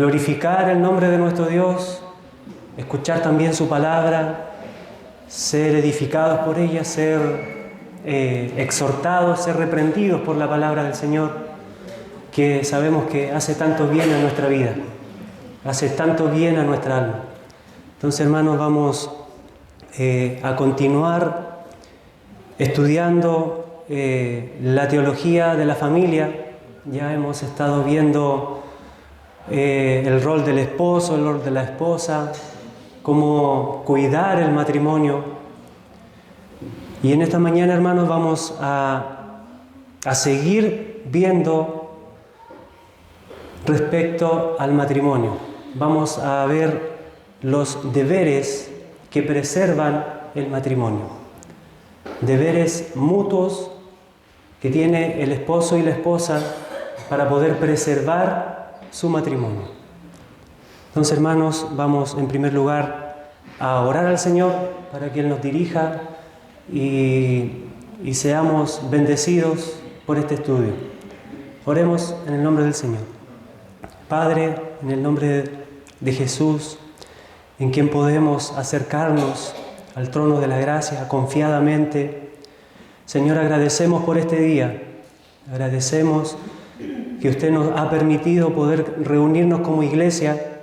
glorificar el nombre de nuestro Dios, escuchar también su palabra, ser edificados por ella, ser exhortados, ser reprendidos por la palabra del Señor, que sabemos que hace tanto bien a nuestra vida, hace tanto bien a nuestra alma. Entonces, hermanos, vamos a continuar estudiando la teología de la familia. Ya hemos estado viendo el rol del esposo, el rol de la esposa, cómo cuidar el matrimonio. Y en esta mañana, hermanos, vamos a seguir viendo respecto al matrimonio. Vamos a ver los deberes que preservan el matrimonio. Deberes mutuos que tiene el esposo y la esposa para poder preservar su matrimonio. Entonces, hermanos, vamos en primer lugar a orar al Señor para que Él nos dirija y seamos bendecidos por este estudio. Oremos en el nombre del Señor. Padre, en el nombre de Jesús, en quien podemos acercarnos al trono de la gracia confiadamente. Señor, agradecemos por este día. Agradecemos que usted nos ha permitido poder reunirnos como iglesia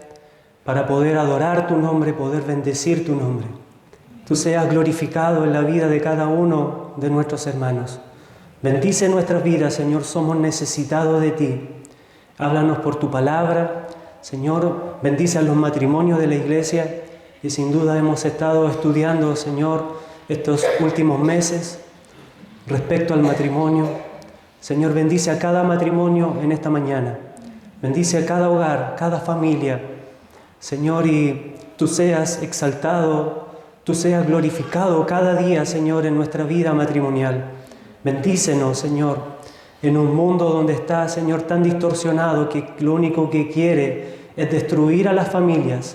para poder adorar tu nombre, poder bendecir tu nombre. Tú seas glorificado en la vida de cada uno de nuestros hermanos. Bendice nuestras vidas, Señor, somos necesitados de ti. Háblanos por tu palabra. Señor, bendice a los matrimonios de la iglesia, y sin duda hemos estado estudiando, Señor, estos últimos meses respecto al matrimonio. Señor, bendice a cada matrimonio en esta mañana. Bendice a cada hogar, cada familia. Señor, y tú seas exaltado, tú seas glorificado cada día, Señor, en nuestra vida matrimonial. Bendícenos, Señor, en un mundo donde está, Señor, tan distorsionado que lo único que quiere es destruir a las familias.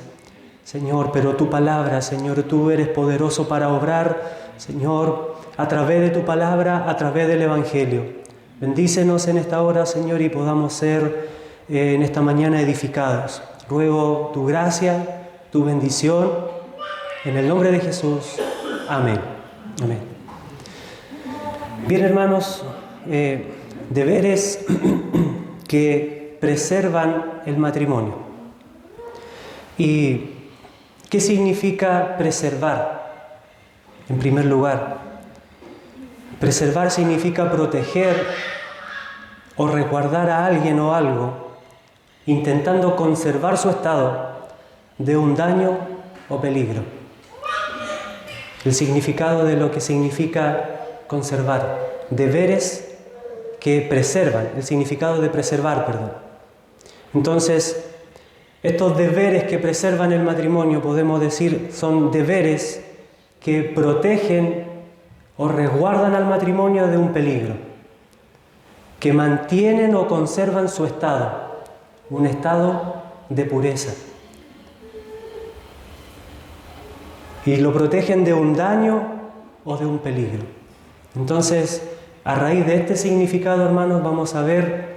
Señor, pero tu palabra, Señor, tú eres poderoso para obrar, Señor, a través de tu palabra, a través del Evangelio. Bendícenos en esta hora, Señor, y podamos ser en esta mañana edificados. Ruego tu gracia, tu bendición, en el nombre de Jesús. Amén. Amén. Bien, hermanos, deberes que preservan el matrimonio. ¿Y qué significa preservar? En primer lugar, preservar significa proteger o resguardar a alguien o algo, intentando conservar su estado de un daño o peligro. El significado de lo que significa conservar. Deberes que preservan, el significado de preservar, perdón. Entonces, estos deberes que preservan el matrimonio, podemos decir, son deberes que protegen o resguardan al matrimonio de un peligro, que mantienen o conservan su estado, un estado de pureza. Y lo protegen de un daño o de un peligro. Entonces, a raíz de este significado, hermanos, vamos a ver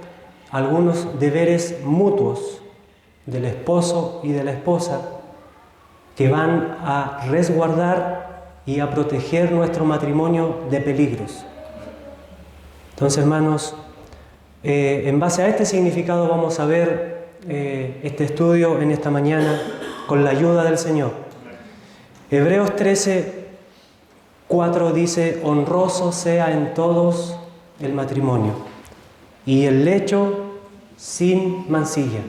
algunos deberes mutuos del esposo y de la esposa que van a resguardar y a proteger nuestro matrimonio de peligros. Entonces, hermanos, en base a este significado vamos a ver este estudio en esta mañana con la ayuda del Señor. Hebreos 13:4 dice: honroso sea en todos el matrimonio y el lecho sin mancilla,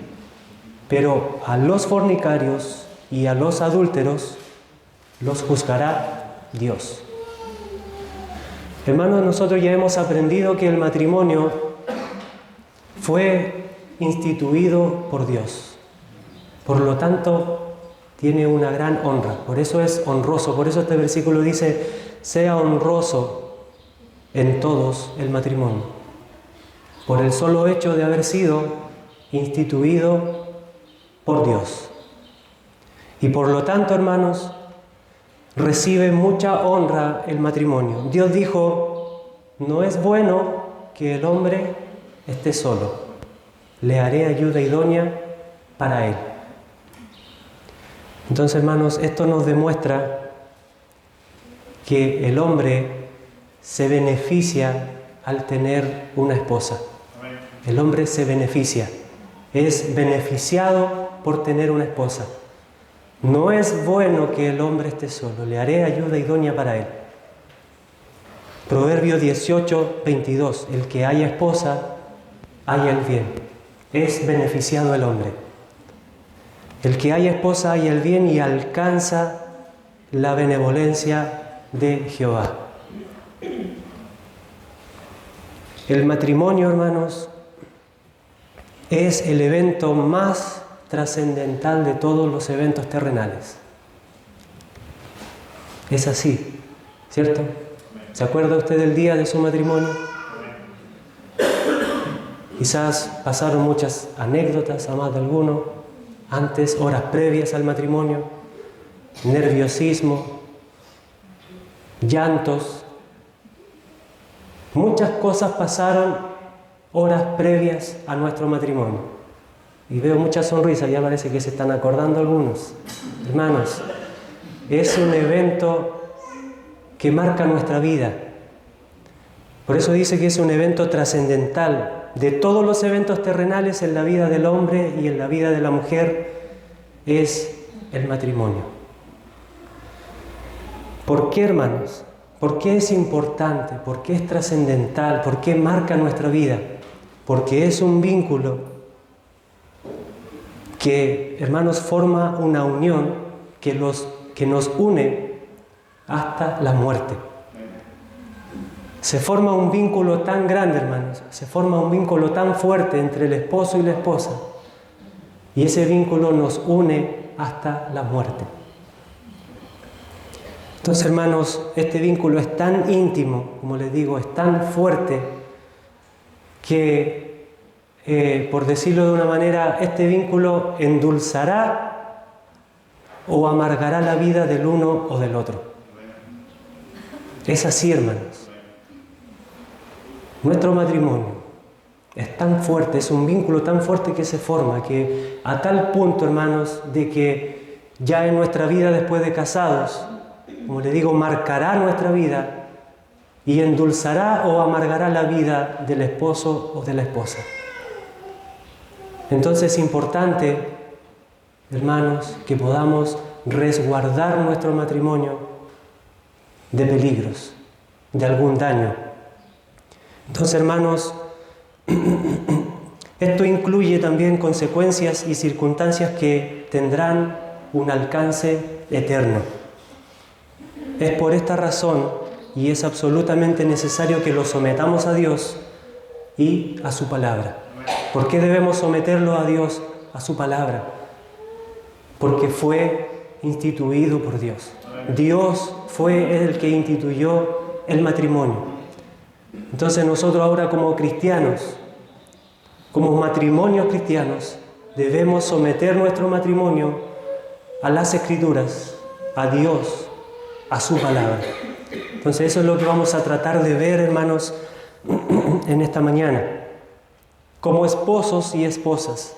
pero a los fornicarios y a los adúlteros los juzgará Dios. Hermanos, nosotros ya hemos aprendido que el matrimonio fue instituido por Dios. Por lo tanto, tiene una gran honra. Por eso es honroso. Por eso este versículo dice: sea honroso en todos el matrimonio. Por el solo hecho de haber sido instituido por Dios. Y por lo tanto, hermanos, recibe mucha honra el matrimonio. Dios dijo: no es bueno que el hombre esté solo. Le haré ayuda idónea para Él. Entonces, hermanos, esto nos demuestra que el hombre se beneficia al tener una esposa. El hombre se beneficia, es beneficiado por tener una esposa. No es bueno que el hombre esté solo, le haré ayuda idónea para él. Proverbio 18, 22, el que haya esposa, haya el bien. Es beneficiado el hombre. El que haya esposa, haya el bien y alcanza la benevolencia de Jehová. El matrimonio, hermanos, es el evento más trascendental de todos los eventos terrenales. Es así, ¿cierto? ¿Se acuerda usted del día de su matrimonio? Quizás pasaron muchas anécdotas a más de alguno, antes, horas previas al matrimonio, nerviosismo, llantos. Muchas cosas pasaron horas previas a nuestro matrimonio. Y veo muchas sonrisas, ya parece que se están acordando algunos. Hermanos, es un evento que marca nuestra vida. Por eso dice que es un evento trascendental. De todos los eventos terrenales en la vida del hombre y en la vida de la mujer es el matrimonio. ¿Por qué, hermanos? ¿Por qué es importante? ¿Por qué es trascendental? ¿Por qué marca nuestra vida? Porque es un vínculo que, hermanos, forma una unión que nos une hasta la muerte. Se forma un vínculo tan grande, hermanos, se forma un vínculo tan fuerte entre el esposo y la esposa, y ese vínculo nos une hasta la muerte. Entonces, hermanos, este vínculo es tan íntimo, como les digo, es tan fuerte que, por decirlo de una manera, este vínculo endulzará o amargará la vida del uno o del otro. Es así, hermanos. Nuestro matrimonio es tan fuerte, es un vínculo tan fuerte que se forma, que a tal punto, hermanos, de que ya en nuestra vida después de casados, como le digo, marcará nuestra vida y endulzará o amargará la vida del esposo o de la esposa. Entonces es importante, hermanos, que podamos resguardar nuestro matrimonio de peligros, de algún daño. Entonces, hermanos, esto incluye también consecuencias y circunstancias que tendrán un alcance eterno. Es por esta razón y es absolutamente necesario que lo sometamos a Dios y a su palabra. ¿Por qué debemos someterlo a Dios, a su palabra? Porque fue instituido por Dios. Dios fue el que instituyó el matrimonio. Entonces nosotros ahora como cristianos, como matrimonios cristianos, debemos someter nuestro matrimonio a las Escrituras, a Dios, a su palabra. Entonces eso es lo que vamos a tratar de ver, hermanos, en esta mañana. Como esposos y esposas,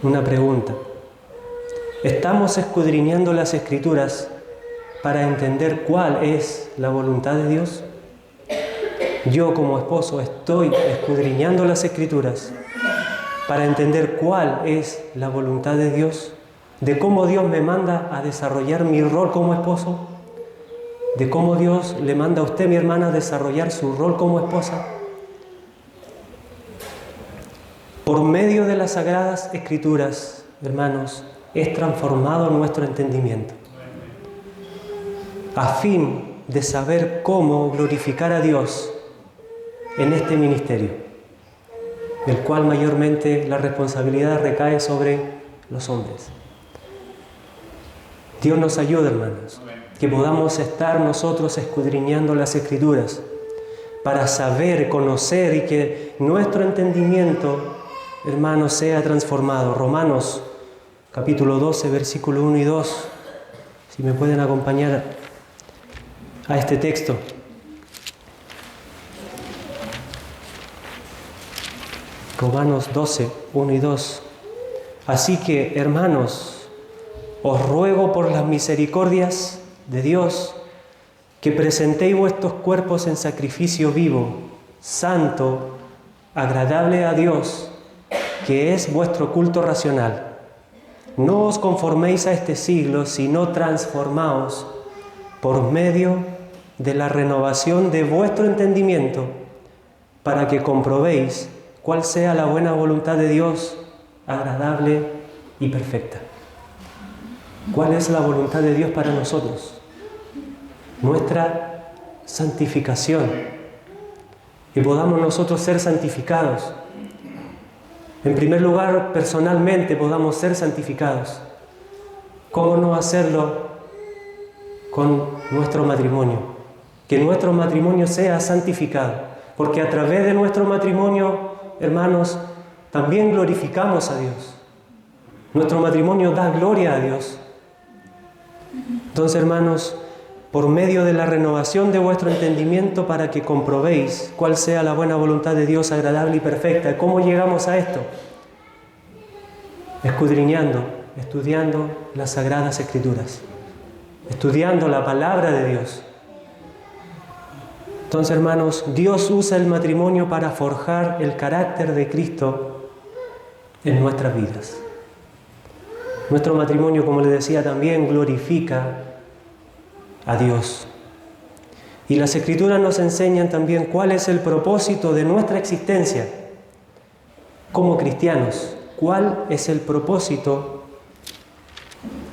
una pregunta. ¿Estamos escudriñando las Escrituras para entender cuál es la voluntad de Dios? Yo como esposo estoy escudriñando las Escrituras para entender cuál es la voluntad de Dios, de cómo Dios me manda a desarrollar mi rol como esposo, de cómo Dios le manda a usted, mi hermana, a desarrollar su rol como esposa. Por medio de las Sagradas Escrituras, hermanos, es transformado nuestro entendimiento, a fin de saber cómo glorificar a Dios en este ministerio, el cual mayormente la responsabilidad recae sobre los hombres. Dios nos ayude, hermanos, que podamos estar nosotros escudriñando las Escrituras para saber, conocer y que nuestro entendimiento, hermanos, sea transformado. Romanos capítulo 12, versículo 1 y 2, si me pueden acompañar a este texto. Romanos 12, 1 y 2. Así que, hermanos, os ruego por las misericordias de Dios que presentéis vuestros cuerpos en sacrificio vivo, santo, agradable a Dios, que es vuestro culto racional. No os conforméis a este siglo, sino transformaos por medio de la renovación de vuestro entendimiento, para que comprobéis cuál sea la buena voluntad de Dios, agradable y perfecta. ¿Cuál es la voluntad de Dios para nosotros? Nuestra santificación. Que podamos nosotros ser santificados. En primer lugar, personalmente podamos ser santificados. ¿Cómo no hacerlo con nuestro matrimonio? Que nuestro matrimonio sea santificado. Porque a través de nuestro matrimonio, hermanos, también glorificamos a Dios. Nuestro matrimonio da gloria a Dios. Entonces, hermanos, por medio de la renovación de vuestro entendimiento, para que comprobéis cuál sea la buena voluntad de Dios, agradable y perfecta. ¿Cómo llegamos a esto? Escudriñando, estudiando las Sagradas Escrituras, estudiando la palabra de Dios. Entonces, hermanos, Dios usa el matrimonio para forjar el carácter de Cristo en nuestras vidas. Nuestro matrimonio, como les decía, también glorifica a Dios. Y las Escrituras nos enseñan también cuál es el propósito de nuestra existencia como cristianos. ¿Cuál es el propósito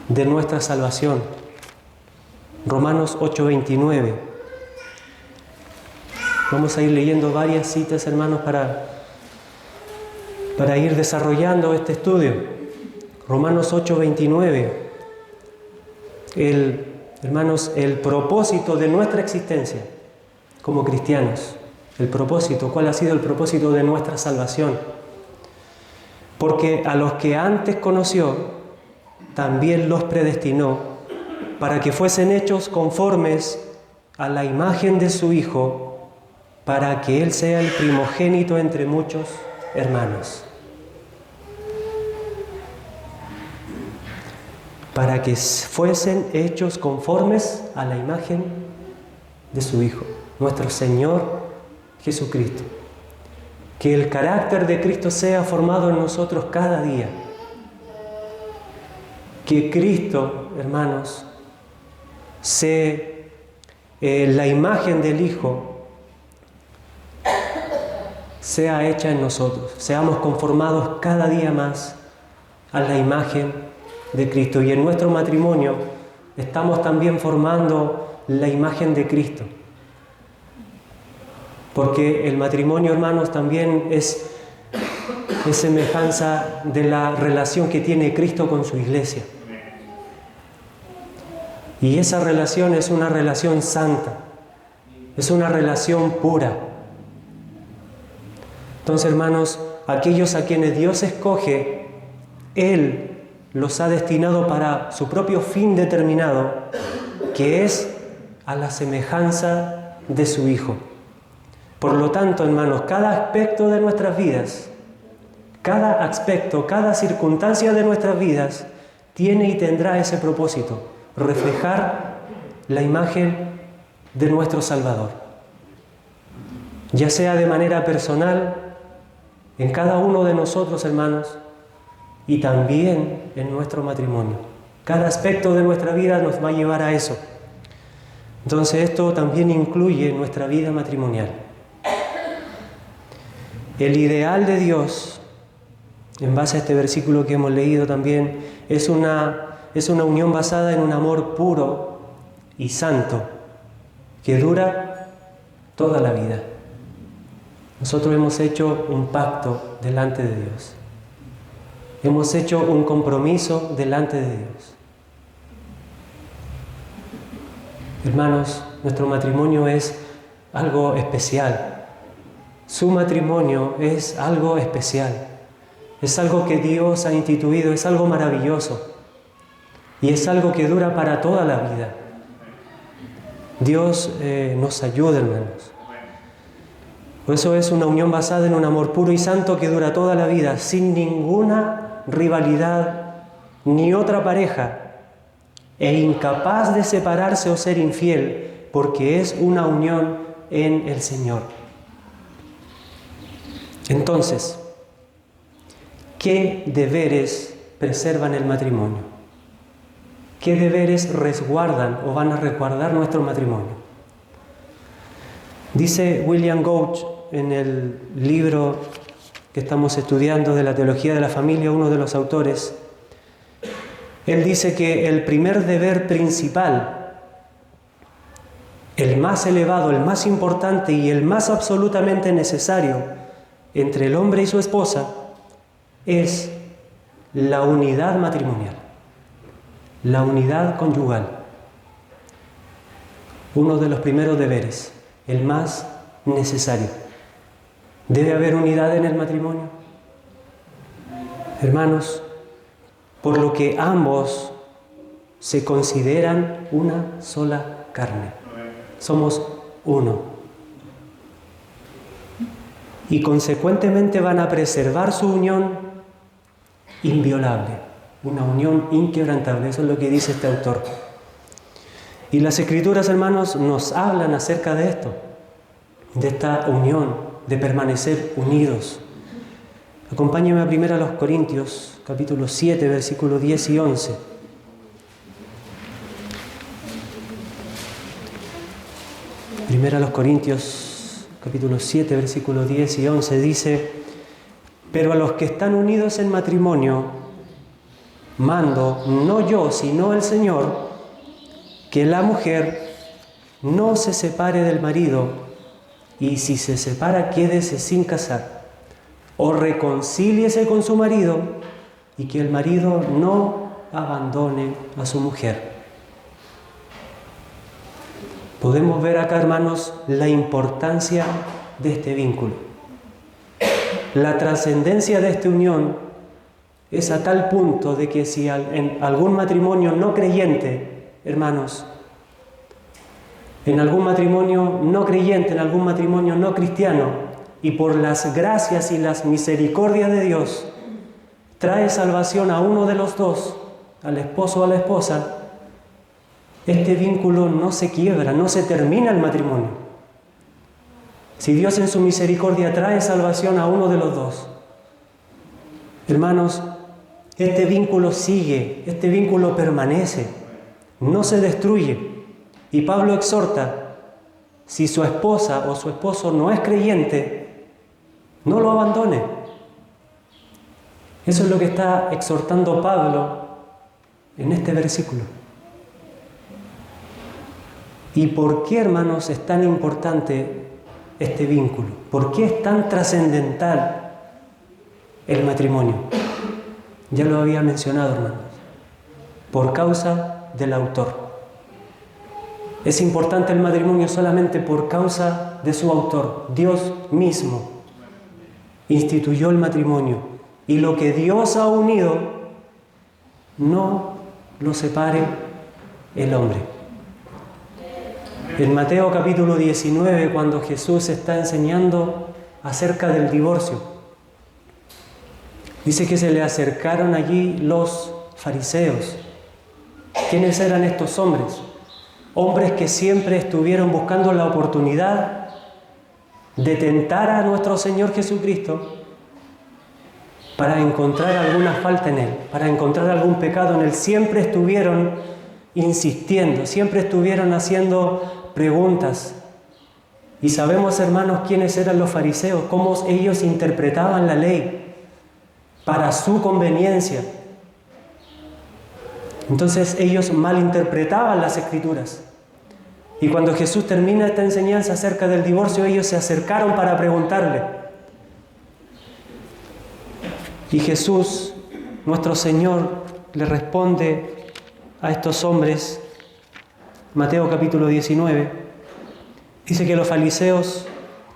de nuestra salvación? Romanos 8:29. Vamos a ir leyendo varias citas, hermanos, para ir desarrollando este estudio. Romanos 8:29. Hermanos, el propósito de nuestra existencia como cristianos. El propósito, ¿cuál ha sido el propósito de nuestra salvación? Porque a los que antes conoció, también los predestinó para que fuesen hechos conformes a la imagen de su Hijo, para que Él sea el primogénito entre muchos hermanos. Para que fuesen hechos conformes a la imagen de su Hijo, nuestro Señor Jesucristo. Que el carácter de Cristo sea formado en nosotros cada día. Que Cristo, hermanos, la imagen del Hijo sea hecha en nosotros. Seamos conformados cada día más a la imagen de Cristo. Y en nuestro matrimonio estamos también formando la imagen de Cristo. Porque el matrimonio, hermanos, también es semejanza de la relación que tiene Cristo con su iglesia. Y esa relación es una relación santa, es una relación pura. Entonces, hermanos, aquellos a quienes Dios escoge, Él los ha destinado para su propio fin determinado, que es a la semejanza de su Hijo. Por lo tanto, hermanos, cada aspecto de nuestras vidas, cada aspecto, cada circunstancia de nuestras vidas tiene y tendrá ese propósito, reflejar la imagen de nuestro Salvador. Ya sea de manera personal, en cada uno de nosotros, hermanos, y también en nuestro matrimonio. Cada aspecto de nuestra vida nos va a llevar a eso. Entonces esto también incluye nuestra vida matrimonial. El ideal de Dios, en base a este versículo que hemos leído también, es una unión basada en un amor puro y santo que dura toda la vida. Nosotros hemos hecho un pacto delante de Dios. Hemos hecho un compromiso delante de Dios. Hermanos, nuestro matrimonio es algo especial. Su matrimonio es algo especial. Es algo que Dios ha instituido, es algo maravilloso. Y es algo que dura para toda la vida. Dios nos ayuda, hermanos. Por eso es una unión basada en un amor puro y santo que dura toda la vida, sin ninguna rivalidad ni otra pareja, e incapaz de separarse o ser infiel, porque es una unión en el Señor. Entonces, ¿qué deberes preservan el matrimonio? ¿Qué deberes resguardan o van a resguardar nuestro matrimonio? Dice William Gouge en el libro que estamos estudiando de la teología de la familia, uno de los autores, él dice que el primer deber principal, el más elevado, el más importante y el más absolutamente necesario entre el hombre y su esposa es la unidad matrimonial, la unidad conyugal. Uno de los primeros deberes, el más necesario. ¿Debe haber unidad en el matrimonio? Hermanos, por lo que ambos se consideran una sola carne. Somos uno. Y consecuentemente van a preservar su unión inviolable, una unión inquebrantable. Eso es lo que dice este autor. Y las Escrituras, hermanos, nos hablan acerca de esto, de esta unión, de permanecer unidos. Acompáñame a 1 Corintios, capítulo 7, versículos 10 y 11. Primera a los Corintios, capítulo 7, versículos 10 y 11, dice: pero a los que están unidos en matrimonio, mando, no yo, sino el Señor, que la mujer no se separe del marido, y si se separa, quédese sin casar, o reconcíliese con su marido, y que el marido no abandone a su mujer. Podemos ver acá, hermanos, la importancia de este vínculo. La trascendencia de esta unión es a tal punto de que si en algún matrimonio no creyente, hermanos, en algún matrimonio no creyente, en algún matrimonio no cristiano, y por las gracias y las misericordias de Dios, trae salvación a uno de los dos, al esposo o a la esposa, este vínculo no se quiebra, no se termina el matrimonio. Si Dios en su misericordia trae salvación a uno de los dos, hermanos, este vínculo sigue, este vínculo permanece, no se destruye. Y Pablo exhorta, si su esposa o su esposo no es creyente, no lo abandone. Eso es lo que está exhortando Pablo en este versículo. ¿Y por qué, hermanos, es tan importante este vínculo? ¿Por qué es tan trascendental el matrimonio? Ya lo había mencionado, hermanos. Por causa del autor. Es importante el matrimonio solamente por causa de su autor. Dios mismo instituyó el matrimonio. Y lo que Dios ha unido, no lo separe el hombre. En Mateo capítulo 19, cuando Jesús está enseñando acerca del divorcio, dice que se le acercaron allí los fariseos. ¿Quiénes eran estos hombres? Hombres que siempre estuvieron buscando la oportunidad de tentar a nuestro Señor Jesucristo para encontrar alguna falta en Él, para encontrar algún pecado en Él. Siempre estuvieron insistiendo, siempre estuvieron haciendo preguntas. Y sabemos, hermanos, quiénes eran los fariseos, cómo ellos interpretaban la ley para su conveniencia. Entonces ellos malinterpretaban las Escrituras. Y cuando Jesús termina esta enseñanza acerca del divorcio, ellos se acercaron para preguntarle. Y Jesús, nuestro Señor, le responde a estos hombres. Mateo capítulo 19, dice que los fariseos,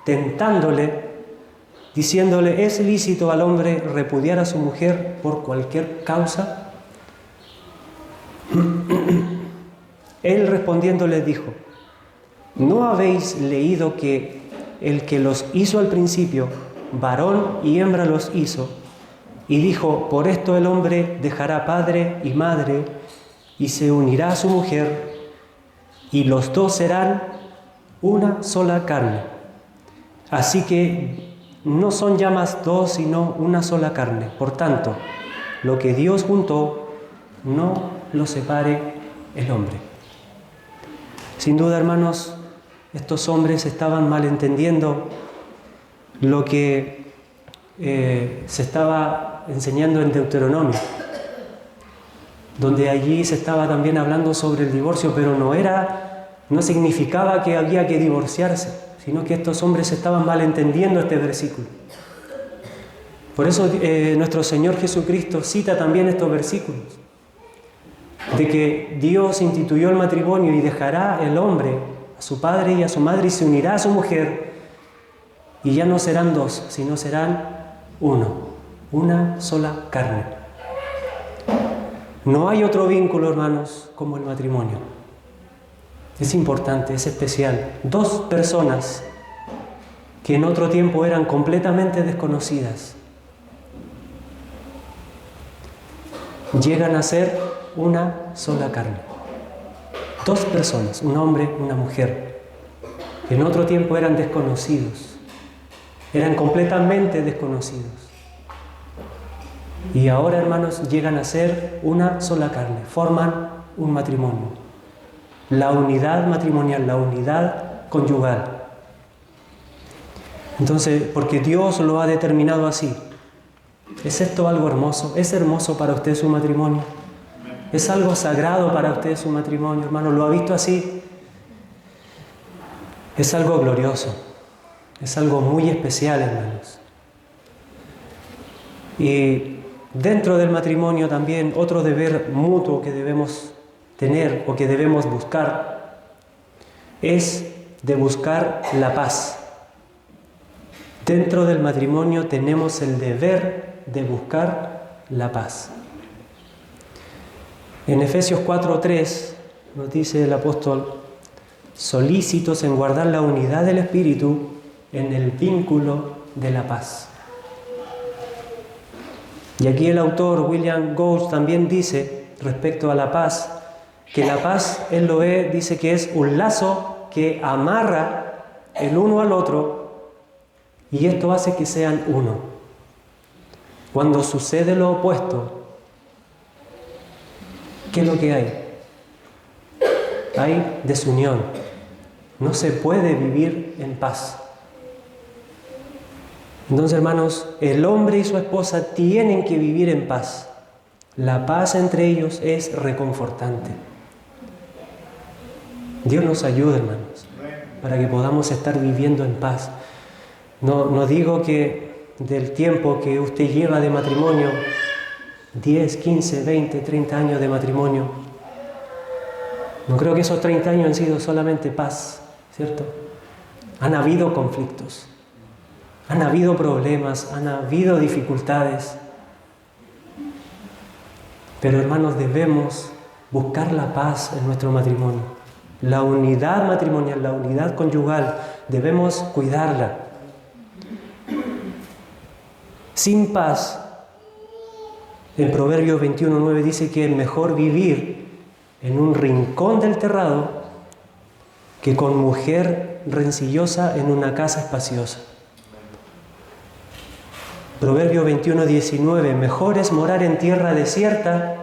tentándole, diciéndole: ¿es lícito al hombre repudiar a su mujer por cualquier causa? Él respondiendo les dijo: ¿no habéis leído que el que los hizo al principio, varón y hembra los hizo, Y dijo, por esto el hombre dejará padre y madre y se unirá a su mujer y los dos serán una sola carne. Así que no son ya más dos, sino una sola carne. Por tanto, lo que Dios juntó, no lo separe el hombre. Sin duda, hermanos, estos hombres estaban malentendiendo lo que se estaba enseñando en Deuteronomio, donde allí se estaba también hablando sobre el divorcio, pero no significaba que había que divorciarse, sino que estos hombres estaban malentendiendo este versículo. Por eso nuestro Señor Jesucristo cita también estos versículos, de que Dios instituyó el matrimonio y dejará el hombre a su padre y a su madre y se unirá a su mujer, y ya no serán dos, sino serán uno, una sola carne. No hay otro vínculo, hermanos, como el matrimonio. Es importante, es especial. Dos personas que en otro tiempo eran completamente desconocidas llegan a ser una sola carne. Dos personas, un hombre, una mujer, que en otro tiempo eran desconocidos, eran completamente desconocidos. Y ahora, hermanos, llegan a ser una sola carne, forman un matrimonio. La unidad matrimonial, la unidad conyugal. Entonces, porque Dios lo ha determinado así. ¿Es esto algo hermoso? ¿Es hermoso para usted su matrimonio? ¿Es algo sagrado para usted su matrimonio, hermano? ¿Lo ha visto así? Es algo glorioso. Es algo muy especial, hermanos. Y dentro del matrimonio también otro deber mutuo que debemos tener o que debemos buscar es de buscar la paz. Dentro del matrimonio tenemos el deber de buscar la paz. En Efesios 4:3 nos dice el apóstol, solícitos en guardar la unidad del Espíritu en el vínculo de la paz. Y aquí el autor William Gould también dice respecto a la paz, que la paz, él lo ve, dice que es un lazo que amarra el uno al otro y esto hace que sean uno. Cuando sucede lo opuesto, ¿qué es lo que hay? Hay desunión. No se puede vivir en paz. Entonces, hermanos, el hombre y su esposa tienen que vivir en paz. La paz entre ellos es reconfortante. Dios nos ayude, hermanos, para que podamos estar viviendo en paz. No digo que del tiempo que usted lleva de matrimonio, 10, 15, 20, 30 años de matrimonio, no creo que esos 30 años han sido solamente paz, ¿cierto? Han habido conflictos. Han habido problemas, han habido dificultades. Pero, hermanos, debemos buscar la paz en nuestro matrimonio. La unidad matrimonial, la unidad conyugal, debemos cuidarla. Sin paz, en Proverbios 21:9 dice que es mejor vivir en un rincón del terrado que con mujer rencillosa en una casa espaciosa. Proverbio 21:19, mejor es morar en tierra desierta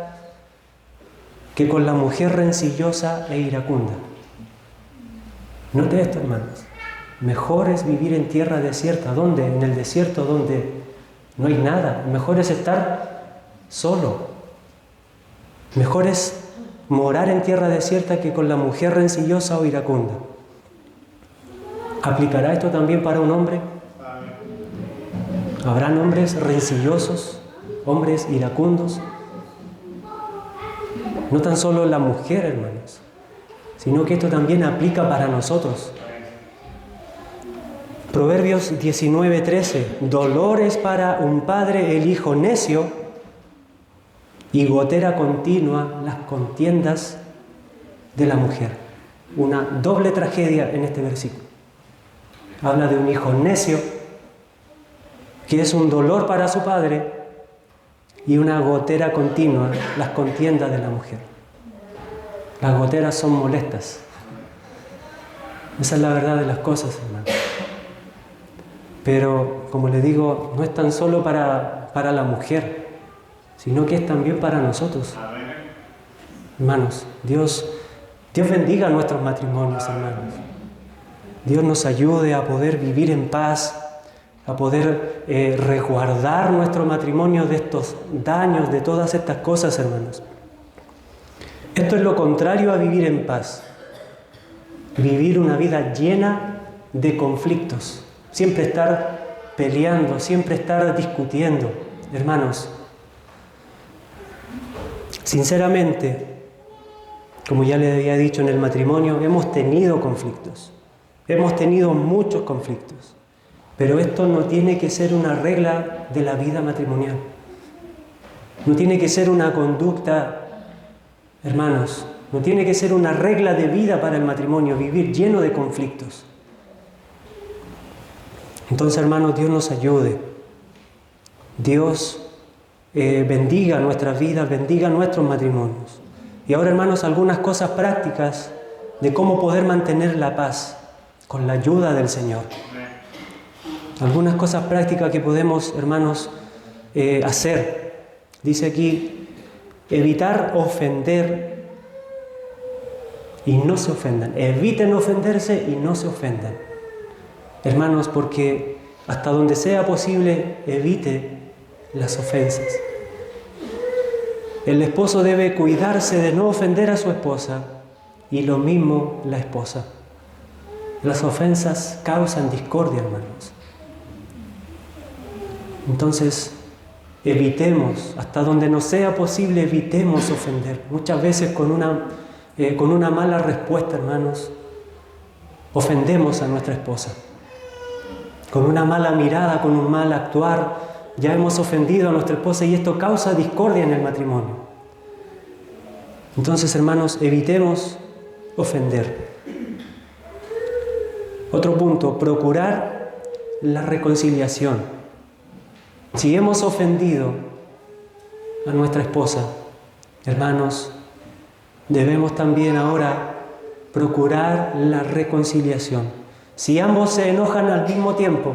que con la mujer rencillosa e iracunda. Note esto, hermanos. Mejor es vivir en tierra desierta. ¿Dónde? En el desierto donde no hay nada. Mejor es estar solo. Mejor es morar en tierra desierta que con la mujer rencillosa o iracunda. ¿Aplicará esto también para un hombre? ¿Habrán hombres rencillosos, hombres iracundos? No tan solo la mujer, hermanos, sino que esto también aplica para nosotros. Proverbios 19:13, dolor es para un padre el hijo necio y gotera continua las contiendas de la mujer. Una doble tragedia en este versículo. Habla de un hijo necio, que es un dolor para su padre, y una gotera continua las contiendas de la mujer. Las goteras son molestas. Esa es la verdad de las cosas, hermanos. Pero, como les digo, no es tan solo para la mujer, sino que es también para nosotros. Hermanos, Dios bendiga nuestros matrimonios, hermanos. Dios nos ayude a poder vivir en paz, a poder resguardar nuestro matrimonio de estos daños, de todas estas cosas, hermanos. Esto es lo contrario a vivir en paz. Vivir una vida llena de conflictos. Siempre estar peleando, siempre estar discutiendo. Hermanos, sinceramente, como ya les había dicho, en el matrimonio hemos tenido conflictos. Hemos tenido muchos conflictos. Pero esto no tiene que ser una regla de la vida matrimonial. No tiene que ser una conducta, hermanos, no tiene que ser una regla de vida para el matrimonio, vivir lleno de conflictos. Entonces, hermanos, Dios nos ayude. Dios bendiga nuestras vidas, bendiga nuestros matrimonios. Y ahora, hermanos, algunas cosas prácticas de cómo poder mantener la paz con la ayuda del Señor. Algunas cosas prácticas que podemos, hermanos, hacer. Dice aquí, evitar ofender y no se ofendan. Eviten ofenderse y no se ofendan. Hermanos, porque hasta donde sea posible, evite las ofensas. El esposo debe cuidarse de no ofender a su esposa y lo mismo la esposa. Las ofensas causan discordia, hermanos. Entonces, evitemos, hasta donde nos sea posible, evitemos ofender. Muchas veces con una mala respuesta, hermanos, ofendemos a nuestra esposa. Con una mala mirada, con un mal actuar, ya hemos ofendido a nuestra esposa y esto causa discordia en el matrimonio. Entonces, hermanos, evitemos ofender. Otro punto, procurar la reconciliación. Si hemos ofendido a nuestra esposa, hermanos, debemos también ahora procurar la reconciliación. Si ambos se enojan al mismo tiempo,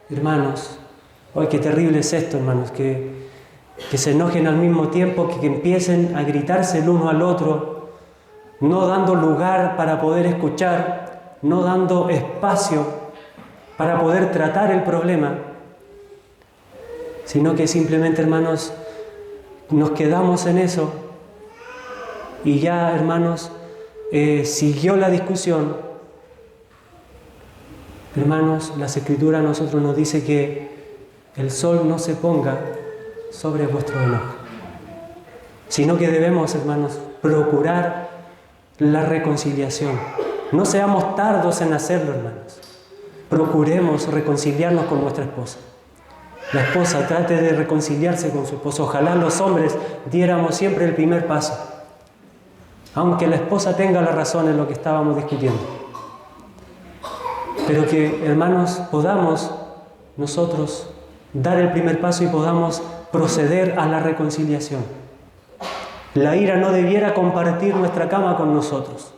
hermanos, ¡ay, qué terrible es esto, hermanos! Que se enojen al mismo tiempo, que empiecen a gritarse el uno al otro, no dando lugar para poder escuchar, no dando espacio para poder tratar el problema, sino que simplemente, hermanos, nos quedamos en eso y ya, hermanos, siguió la discusión. Hermanos, las Escrituras a nosotros nos dice que el sol no se ponga sobre vuestro enojo, sino que debemos, hermanos, procurar la reconciliación. No seamos tardos en hacerlo, hermanos. Procuremos reconciliarnos con nuestra esposa. La esposa trate de reconciliarse con su esposo. Ojalá los hombres diéramos siempre el primer paso, aunque la esposa tenga la razón en lo que estábamos discutiendo. Pero que, hermanos, podamos nosotros dar el primer paso y podamos proceder a la reconciliación. La ira no debiera compartir nuestra cama con nosotros,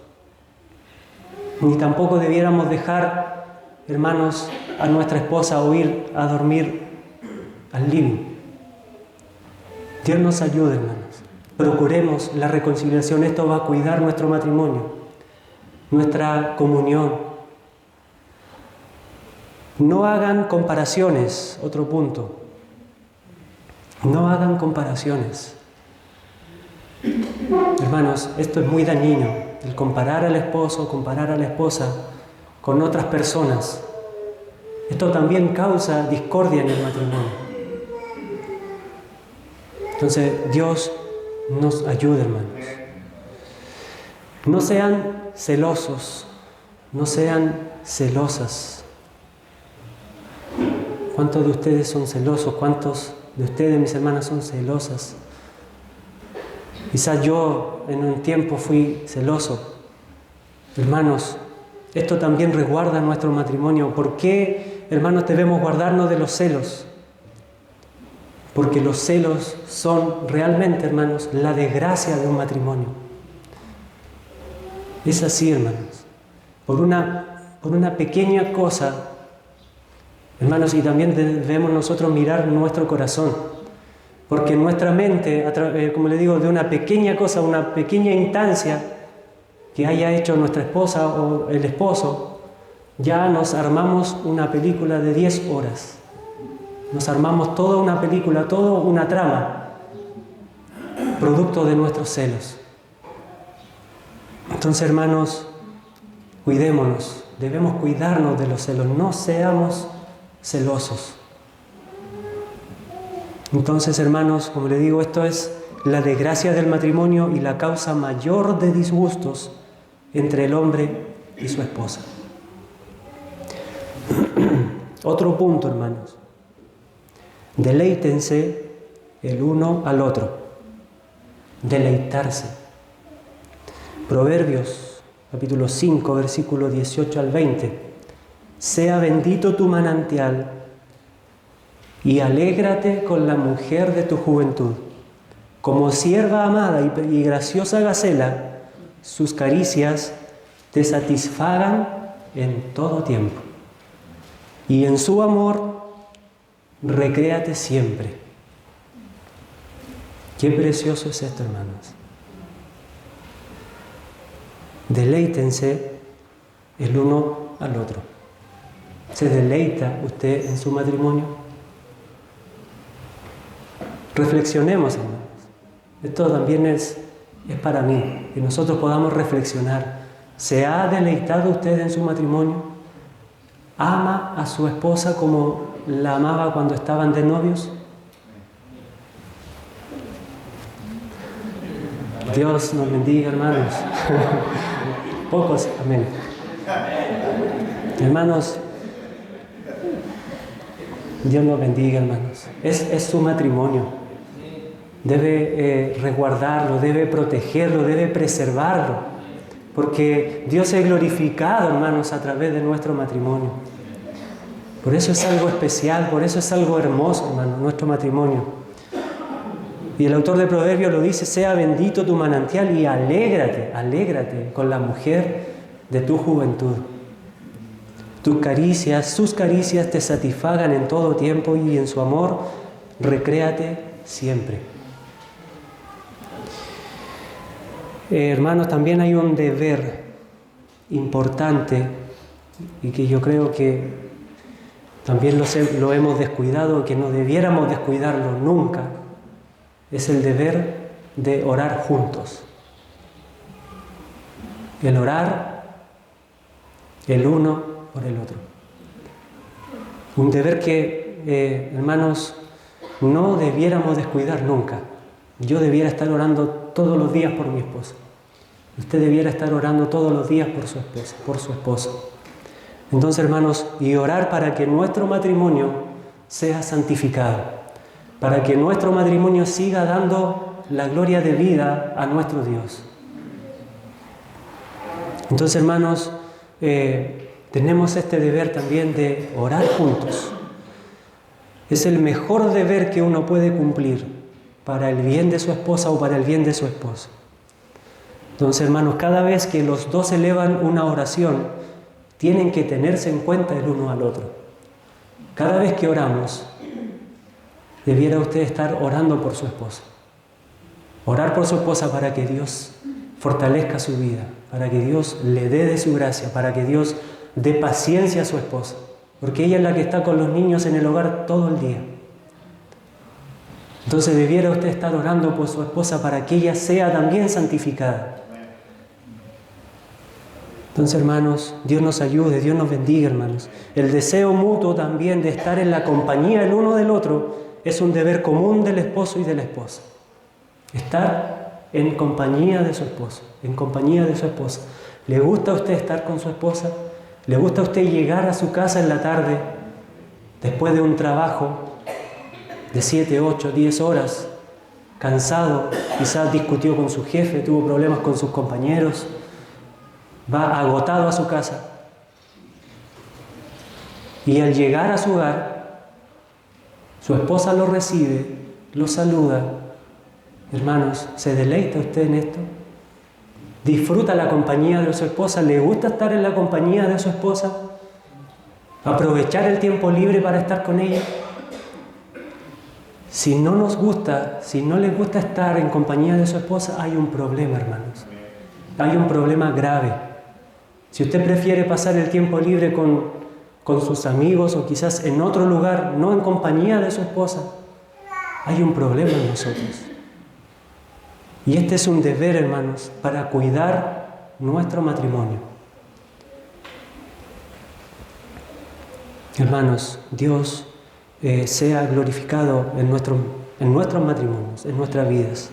ni tampoco debiéramos dejar, hermanos, a nuestra esposa o ir a dormir al living. Dios nos ayude, hermanos. Procuremos la reconciliación. Esto va a cuidar nuestro matrimonio, nuestra comunión. No hagan comparaciones, otro punto. No hagan comparaciones. Hermanos, esto es muy dañino, el comparar al esposo, comparar a la esposa con otras personas. Esto también causa discordia en el matrimonio. Entonces, Dios nos ayude, hermanos. No sean celosos, no sean celosas. ¿Cuántos de ustedes son celosos? ¿Cuántos de ustedes, mis hermanas, son celosas? Quizás yo en un tiempo fui celoso. Hermanos, esto también resguarda nuestro matrimonio. ¿Por qué, hermanos, debemos guardarnos de los celos? Porque los celos son realmente, hermanos, la desgracia de un matrimonio. Es así, hermanos. Por una pequeña cosa, hermanos, y también debemos nosotros mirar nuestro corazón. Porque nuestra mente, como le digo, de una pequeña cosa, una pequeña instancia que haya hecho nuestra esposa o el esposo, ya nos armamos una película de 10 horas. Nos armamos toda una película, toda una trama, producto de nuestros celos. Entonces, hermanos, cuidémonos, debemos cuidarnos de los celos, no seamos celosos. Entonces, hermanos, como le digo, esto es la desgracia del matrimonio y la causa mayor de disgustos entre el hombre y su esposa. Otro punto, hermanos. Deleítense el uno al otro. Deleitarse. Proverbios, capítulo 5, versículo 18 al 20. Sea bendito tu manantial y alégrate con la mujer de tu juventud. Como sierva amada y graciosa gacela, sus caricias te satisfagan en todo tiempo. Y en su amor, recréate siempre. Qué precioso es esto, hermanos. Deleítense el uno al otro. ¿Se deleita usted en su matrimonio? Reflexionemos, hermanos. Esto también es para mí, que nosotros podamos reflexionar. ¿Se ha deleitado usted en su matrimonio? ¿Ama a su esposa como la amaba cuando estaban de novios? Dios nos bendiga, hermanos. Pocos, amén. Hermanos, Dios nos bendiga, hermanos. Es su matrimonio. Debe resguardarlo, debe protegerlo, debe preservarlo. Porque Dios es glorificado, hermanos, a través de nuestro matrimonio. Por eso es algo especial, por eso es algo hermoso, hermano, nuestro matrimonio. Y el autor de Proverbios lo dice: sea bendito tu manantial y alégrate, alégrate con la mujer de tu juventud. Tus caricias, sus caricias te satisfagan en todo tiempo y en su amor recréate siempre. Hermanos, también hay un deber importante y que yo creo que también lo hemos descuidado, que no debiéramos descuidarlo nunca. Es el deber de orar juntos. El orar el uno por el otro. Un deber que, hermanos, no debiéramos descuidar nunca. Yo debiera estar orando todos los días por mi esposa. Usted debiera estar orando todos los días por su esposa, por su esposo. Entonces, hermanos, y orar para que nuestro matrimonio sea santificado, para que nuestro matrimonio siga dando la gloria de vida a nuestro Dios. Entonces, hermanos, tenemos este deber también de orar juntos. Es el mejor deber que uno puede cumplir para el bien de su esposa o para el bien de su esposo. Entonces, hermanos, cada vez que los dos elevan una oración, tienen que tenerse en cuenta el uno al otro. Cada vez que oramos, debiera usted estar orando por su esposa. Orar por su esposa para que Dios fortalezca su vida, para que Dios le dé de su gracia, para que Dios dé paciencia a su esposa, porque ella es la que está con los niños en el hogar todo el día. Entonces debiera usted estar orando por su esposa para que ella sea también santificada. Entonces, hermanos, Dios nos ayude, Dios nos bendiga, hermanos. El deseo mutuo también de estar en la compañía el uno del otro es un deber común del esposo y de la esposa. Estar en compañía de su esposo, en compañía de su esposa. ¿Le gusta a usted estar con su esposa? ¿Le gusta a usted llegar a su casa en la tarde después de un trabajo de 7, 8, 10 horas, cansado, quizás discutió con su jefe, tuvo problemas con sus compañeros, va agotado a su casa y al llegar a su hogar, su esposa lo recibe lo saluda. Hermanos, ¿se deleita usted en esto? ¿Disfruta la compañía de su esposa? ¿Le gusta estar en la compañía de su esposa? ¿Aprovechar el tiempo libre para estar con ella? Si no nos gusta, si no les gusta estar en compañía de su esposa, hay un problema, hermanos. Hay un problema grave. Si usted prefiere pasar el tiempo libre con sus amigos o quizás en otro lugar, no en compañía de su esposa, hay un problema en nosotros. Y este es un deber, hermanos, para cuidar nuestro matrimonio. Hermanos, Dios sea glorificado en nuestros matrimonios, en nuestras vidas.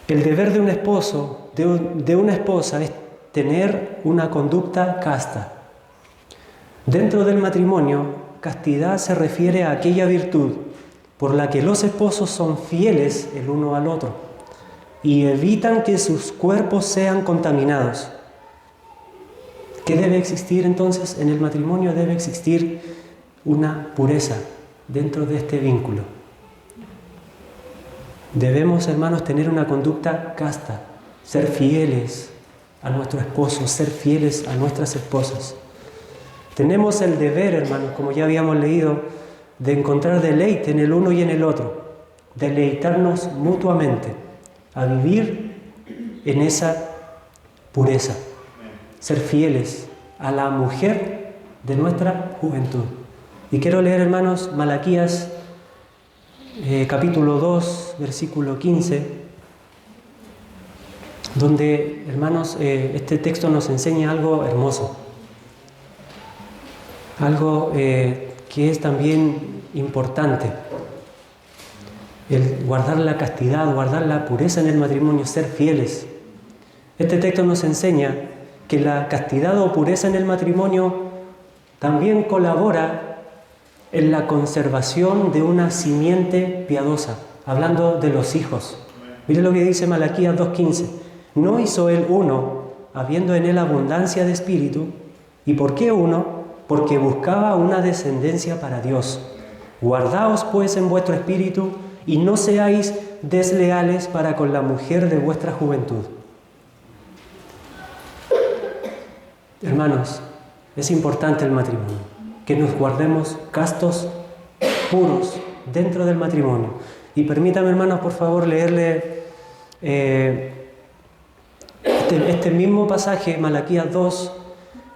El deber de un esposo, de una esposa, es tener una conducta casta. Dentro del matrimonio, castidad se refiere a aquella virtud por la que los esposos son fieles el uno al otro y evitan que sus cuerpos sean contaminados. ¿Qué debe existir entonces? En el matrimonio debe existir una pureza dentro de este vínculo. Debemos, hermanos, tener una conducta casta, ser fieles a nuestro esposo, ser fieles a nuestras esposas. Tenemos el deber, hermanos, como ya habíamos leído, de encontrar deleite en el uno y en el otro, deleitarnos mutuamente, a vivir en esa pureza, ser fieles a la mujer de nuestra juventud. Y quiero leer, hermanos, Malaquías capítulo 2, versículo 15, donde, hermanos, este texto nos enseña algo hermoso, algo que es también importante. El guardar la castidad, guardar la pureza en el matrimonio, ser fieles. Este texto nos enseña que la castidad o pureza en el matrimonio también colabora en la conservación de una simiente piadosa, hablando de los hijos. Mire lo que dice Malaquías 2:15. No hizo él uno, habiendo en él abundancia de espíritu. ¿Y por qué uno? Porque buscaba una descendencia para Dios. Guardaos pues en vuestro espíritu y no seáis desleales para con la mujer de vuestra juventud. Hermanos, es importante el matrimonio, que nos guardemos castos, puros, dentro del matrimonio. Y permítame, hermanos, por favor, leerle este mismo pasaje, Malaquías 2,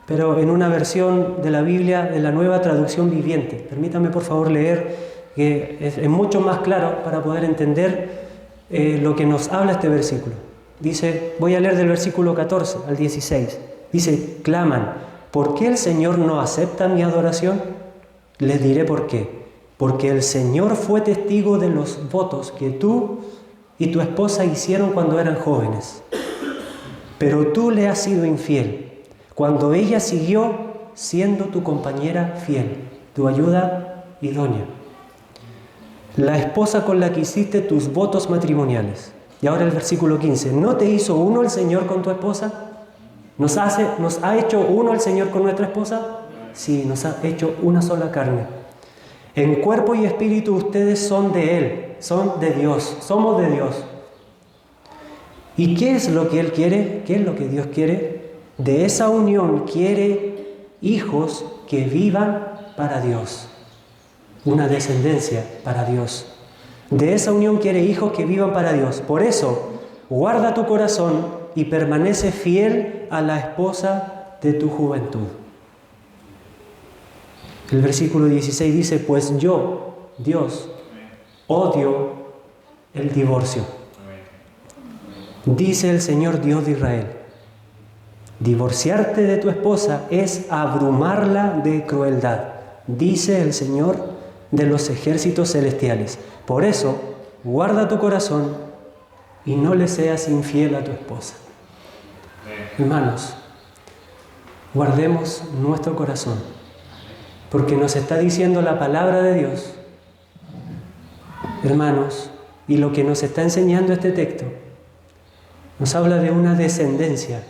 pero en una versión de la Biblia de la Nueva Traducción Viviente. Permítame, por favor, leer, que es mucho más claro para poder entender lo que nos habla este versículo. Dice, voy a leer del versículo 14 al 16. Dice, claman, ¿por qué el Señor no acepta mi adoración? Les diré por qué. Porque el Señor fue testigo de los votos que tú y tu esposa hicieron cuando eran jóvenes. Pero tú le has sido infiel, cuando ella siguió siendo tu compañera fiel, tu ayuda idónea. La esposa con la que hiciste tus votos matrimoniales. Y ahora el versículo 15. ¿No te hizo uno el Señor con tu esposa? ¿Nos ha hecho uno el Señor con nuestra esposa? Sí, nos ha hecho una sola carne. En cuerpo y espíritu ustedes son de Él, son de Dios, somos de Dios. ¿Y qué es lo que Él quiere? ¿Qué es lo que Dios quiere? De esa unión quiere hijos que vivan para Dios. Una descendencia para Dios. De esa unión quiere hijos que vivan para Dios. Por eso, guarda tu corazón y permanece fiel a la esposa de tu juventud. El versículo 16 dice, pues yo, Dios, odio el divorcio. Dice el Señor Dios de Israel, divorciarte de tu esposa es abrumarla de crueldad, dice el Señor de los ejércitos celestiales. Por eso, guarda tu corazón y no le seas infiel a tu esposa. Hermanos, guardemos nuestro corazón, porque nos está diciendo la palabra de Dios, hermanos, y lo que nos está enseñando este texto, nos habla de una descendencia,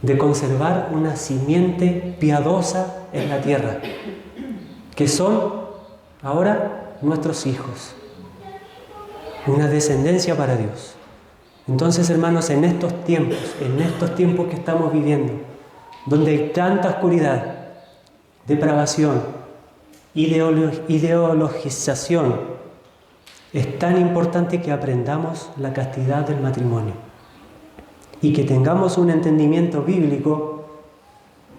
de conservar una simiente piadosa en la tierra, que son ahora nuestros hijos. una descendencia para Dios. Entonces, hermanos, en estos tiempos que estamos viviendo, donde hay tanta oscuridad, depravación, ideologización, es tan importante que aprendamos la castidad del matrimonio y que tengamos un entendimiento bíblico,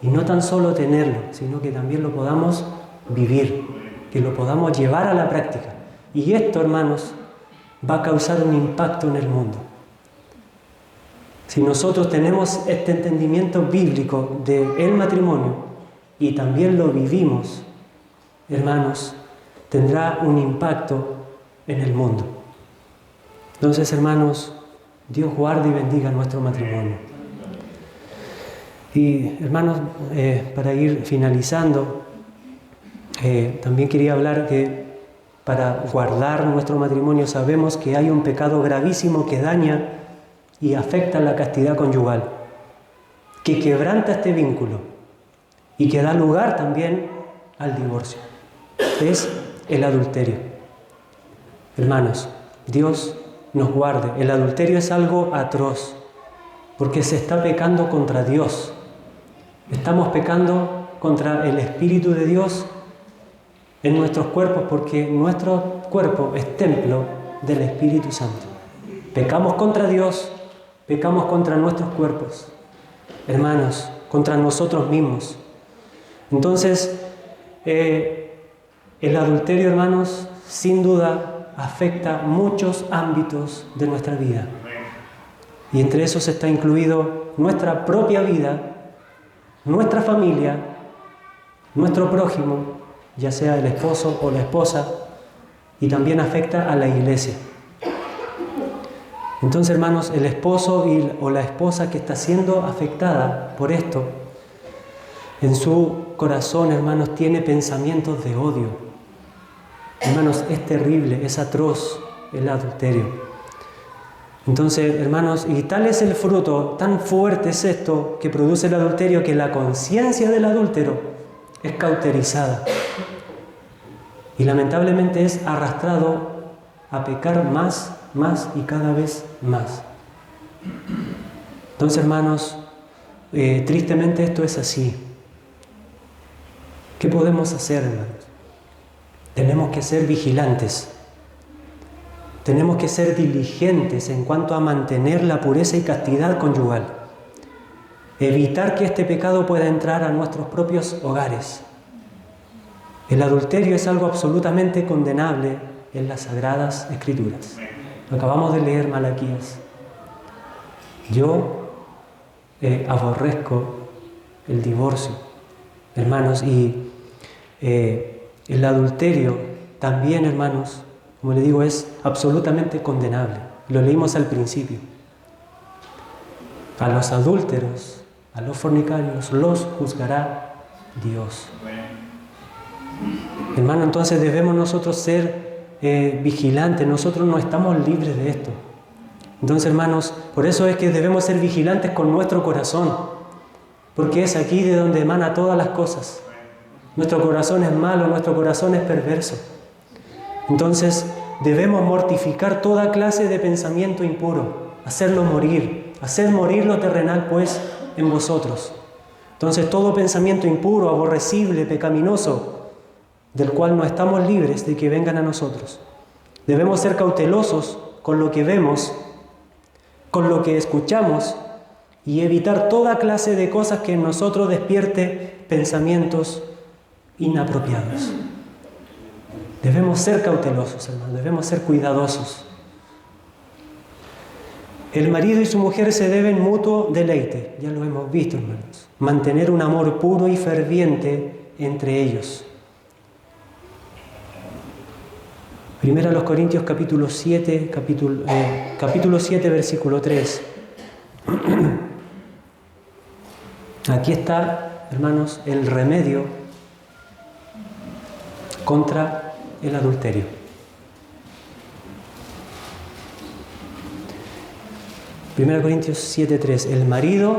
y no tan solo tenerlo, sino que también lo podamos vivir, que lo podamos llevar a la práctica. Y esto, hermanos, va a causar un impacto en el mundo. Si nosotros tenemos este entendimiento bíblico del matrimonio y también lo vivimos, hermanos, tendrá un impacto en el mundo. Entonces, hermanos, Dios guarde y bendiga nuestro matrimonio. Y, hermanos, para ir finalizando, también quería hablar que para guardar nuestro matrimonio sabemos que hay un pecado gravísimo que daña y afecta la castidad conyugal, que quebranta este vínculo y que da lugar también al divorcio. Es el adulterio. Hermanos, Dios nos guarde. El adulterio es algo atroz, porque se está pecando contra Dios. Estamos pecando contra el Espíritu de Dios en nuestros cuerpos, porque nuestro cuerpo es templo del Espíritu Santo. Pecamos contra Dios, pecamos contra nuestros cuerpos, hermanos, contra nosotros mismos. Entonces, el adulterio, hermanos, sin duda afecta muchos ámbitos de nuestra vida. Y entre esos está incluido nuestra propia vida, nuestra familia, nuestro prójimo, ya sea el esposo o la esposa, y también afecta a la iglesia. Entonces, hermanos, el esposo o la esposa que está siendo afectada por esto, en su corazón, hermanos, tiene pensamientos de odio. Hermanos, es terrible, es atroz el adulterio. Entonces, hermanos, y tal es el fruto, tan fuerte es esto que produce el adulterio, que la conciencia del adúltero es cauterizada. Y lamentablemente es arrastrado a pecar más y cada vez más. Entonces, hermanos, tristemente esto es así. ¿Qué podemos hacer, hermanos? Tenemos que ser vigilantes. Tenemos que ser diligentes en cuanto a mantener la pureza y castidad conyugal. Evitar que este pecado pueda entrar a nuestros propios hogares. El adulterio es algo absolutamente condenable en las Sagradas Escrituras. Acabamos de leer Malaquías. Yo aborrezco el divorcio, hermanos, y el adulterio también, hermanos, como le digo, es absolutamente condenable. Lo leímos al principio. A los adúlteros, a los fornicarios, los juzgará Dios. Hermano, entonces debemos nosotros ser vigilantes. Nosotros no estamos libres de esto. Entonces, hermanos, por eso es que debemos ser vigilantes con nuestro corazón, porque es aquí de donde emana todas las cosas. Nuestro corazón es malo, nuestro corazón es perverso. Entonces, debemos mortificar toda clase de pensamiento impuro, hacerlo morir, hacer morir lo terrenal, pues, en vosotros. Entonces, todo pensamiento impuro, aborrecible, pecaminoso, del cual no estamos libres de que vengan a nosotros. Debemos ser cautelosos con lo que vemos, con lo que escuchamos, y evitar toda clase de cosas que en nosotros despierte pensamientos inapropiados. Debemos ser cautelosos, hermanos, debemos ser cuidadosos. El marido y su mujer se deben mutuo deleite, ya lo hemos visto, hermanos. Mantener un amor puro y ferviente entre ellos. 1 Corintios capítulo 7, versículo 3. Aquí está, hermanos, el remedio contra el adulterio. 1 Corintios 7:3. El marido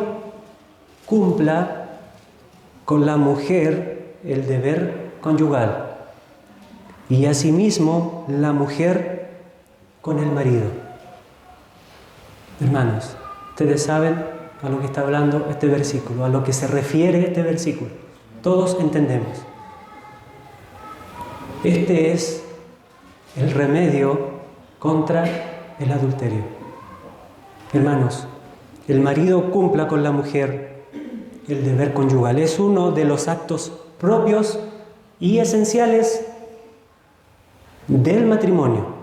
cumpla con la mujer el deber conyugal, y asimismo la mujer con el marido. Hermanos, ustedes saben a lo que está hablando este versículo, a lo que se refiere este versículo. Todos entendemos. Este es el remedio contra el adulterio. Hermanos, el marido cumpla con la mujer el deber conyugal. Es uno de los actos propios y esenciales del matrimonio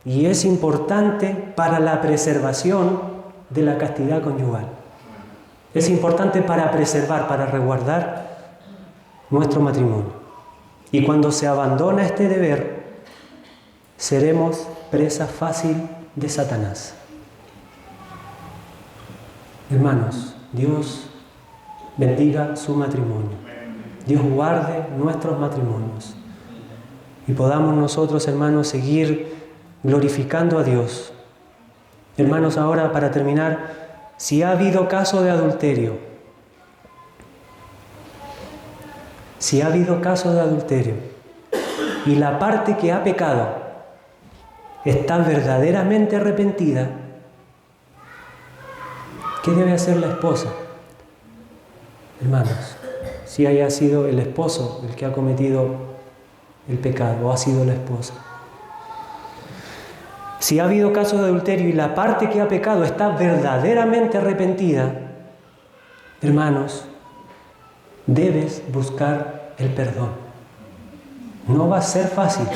y es importante para la preservación de la castidad conyugal. Es importante para preservar, para resguardar nuestro matrimonio. Y cuando se abandona este deber, seremos presa fácil de Satanás. Hermanos, Dios bendiga su matrimonio. Dios guarde nuestros matrimonios. Y podamos nosotros, hermanos, seguir glorificando a Dios. Hermanos, ahora para terminar, si ha habido caso de adulterio, y la parte que ha pecado está verdaderamente arrepentida, ¿qué debe hacer la esposa? Hermanos, si haya sido el esposo el que ha cometido el pecado, o ha sido la esposa. Si ha habido caso de adulterio y la parte que ha pecado está verdaderamente arrepentida, hermanos, debes buscar el perdón. No va a ser fácil,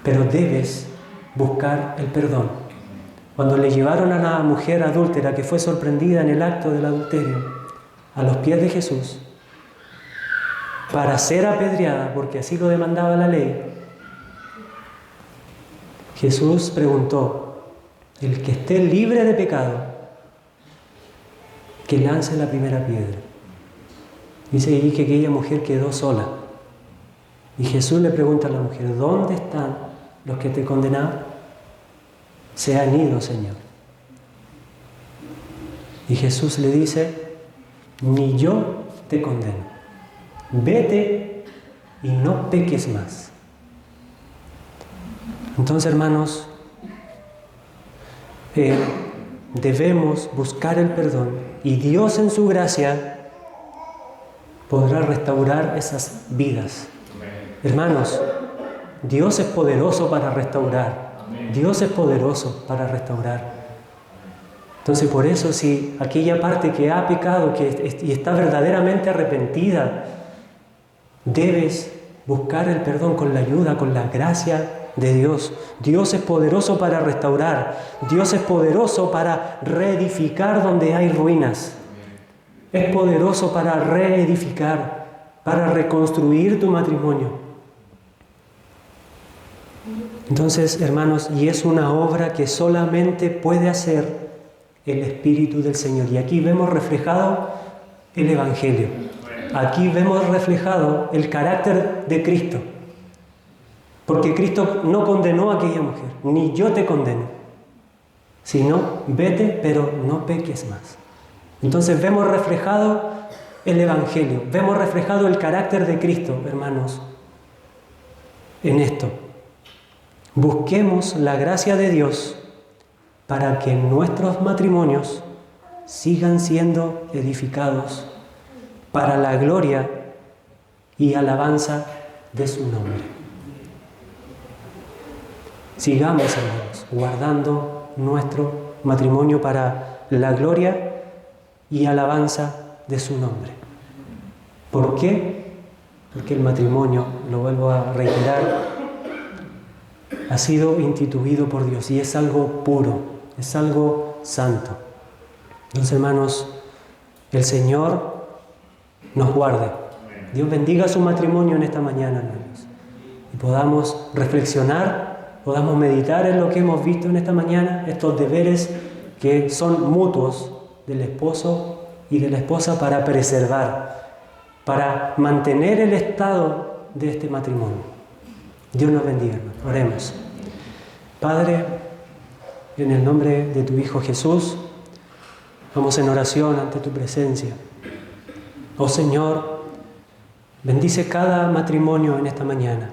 pero debes buscar el perdón. Cuando le llevaron a la mujer adúltera que fue sorprendida en el acto del adulterio a los pies de Jesús para ser apedreada, porque así lo demandaba la ley, Jesús preguntó: el que esté libre de pecado, que lance la primera piedra. Dice allí que aquella mujer quedó sola. Y Jesús le pregunta a la mujer: ¿dónde están los que te condenaban? Se han ido, Señor. Y Jesús le dice: ni yo te condeno. Vete y no peques más. Entonces, hermanos, debemos buscar el perdón y Dios en su gracia podrá restaurar esas vidas. Hermanos, Dios es poderoso para restaurar. Dios es poderoso para restaurar. Entonces, por eso, si aquella parte que ha pecado y está verdaderamente arrepentida, debes buscar el perdón con la ayuda, con la gracia de Dios. Dios es poderoso para restaurar. Dios es poderoso para reedificar donde hay ruinas. Es poderoso para reedificar, para reconstruir tu matrimonio. Entonces, hermanos, y es una obra que solamente puede hacer el Espíritu del Señor. Y aquí vemos reflejado el Evangelio. Aquí vemos reflejado el carácter de Cristo. Porque Cristo no condenó a aquella mujer, ni yo te condeno, sino vete, pero no peques más. Entonces vemos reflejado el Evangelio, vemos reflejado el carácter de Cristo, hermanos, en esto. Busquemos la gracia de Dios para que nuestros matrimonios sigan siendo edificados para la gloria y alabanza de su nombre. Sigamos, hermanos, guardando nuestro matrimonio para la gloria y alabanza de su nombre. ¿Por qué? Porque el matrimonio, lo vuelvo a reiterar, ha sido instituido por Dios y es algo puro, es algo santo. Entonces, hermanos, el Señor nos guarde. Dios bendiga su matrimonio en esta mañana, hermanos. Y podamos reflexionar, podamos meditar en lo que hemos visto en esta mañana, estos deberes que son mutuos del esposo y de la esposa para preservar, para mantener el estado de este matrimonio. Dios nos bendiga, hermanos. Oremos. Padre, en el nombre de tu Hijo Jesús, vamos en oración ante tu presencia. Oh Señor, bendice cada matrimonio en esta mañana.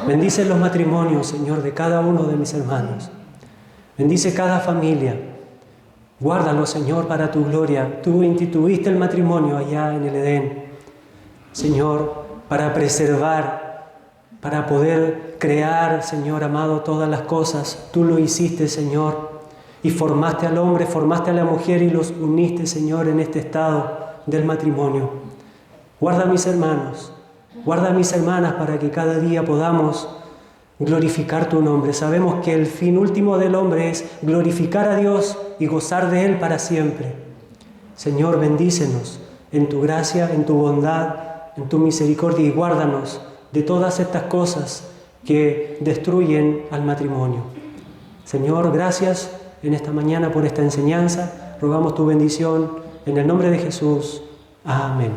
Bendice los matrimonios, Señor, de cada uno de mis hermanos. Bendice cada familia. Guárdalo, Señor, para tu gloria. Tú instituiste el matrimonio allá en el Edén, Señor, para preservar, para poder crear, Señor amado, todas las cosas. Tú lo hiciste, Señor, y formaste al hombre, formaste a la mujer y los uniste, Señor, en este estado del matrimonio. Guarda a mis hermanos, guarda a mis hermanas para que cada día podamos glorificar tu nombre. Sabemos que el fin último del hombre es glorificar a Dios y gozar de Él para siempre. Señor, bendícenos en tu gracia, en tu bondad, en tu misericordia y guárdanos de todas estas cosas que destruyen al matrimonio. Señor, gracias en esta mañana por esta enseñanza. Rogamos tu bendición en el nombre de Jesús. Amén.